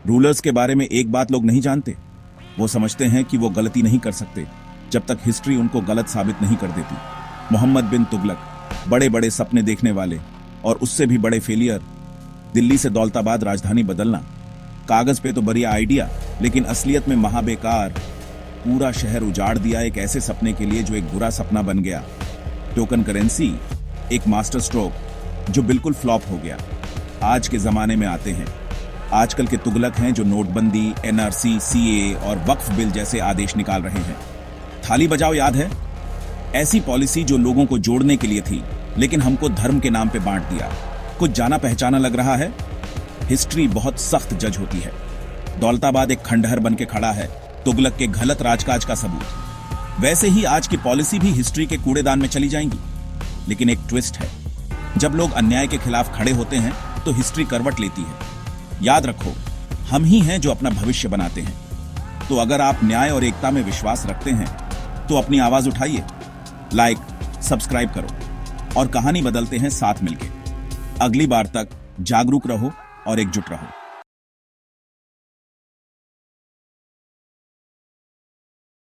Rulers के बारे में एक बात लोग नहीं जानते, वो समझते हैं कि वो गलती नहीं कर सकते जब तक हिस्ट्री उनको गलत साबित नहीं कर देती। मोहम्मद बिन तुगलक, बड़े बड़े सपने देखने वाले और उससे भी बड़े फेलियर। दिल्ली से दौलताबाद राजधानी बदलना, कागज पे तो बढ़िया आइडिया, लेकिन असलियत में महाबेकार। पूरा शहर उजाड़ दिया एक ऐसे सपने के लिए जो एक बुरा सपना बन गया। टोकन करेंसी, एक मास्टर स्ट्रोक जो बिल्कुल फ्लॉप हो गया। आज के जमाने में आते हैं। आजकल के तुगलक हैं जो नोटबंदी, एनआरसी, सीए और वक्फ बिल जैसे आदेश निकाल रहे हैं। थाली बजाओ याद है? ऐसी पॉलिसी जो लोगों को जोड़ने के लिए थी, लेकिन हमको धर्म के नाम पे बांट दिया। कुछ जाना पहचाना लग रहा है। हिस्ट्री बहुत सख्त जज होती है। दौलताबाद एक खंडहर बन के खड़ा है, तुगलक के गलत राजकाज का सबूत। वैसे ही आज की पॉलिसी भी हिस्ट्री के कूड़ेदान में चली जाएंगी। लेकिन एक ट्विस्ट है, जब लोग अन्याय के खिलाफ खड़े होते हैं तो हिस्ट्री करवट लेती है। याद रखो, हम ही हैं जो अपना भविष्य बनाते हैं। तो अगर आप न्याय और एकता में विश्वास रखते हैं तो अपनी आवाज उठाइए, लाइक, सब्सक्राइब करो और कहानी बदलते हैं साथ मिलके। अगली बार तक जागरूक रहो और एकजुट रहो।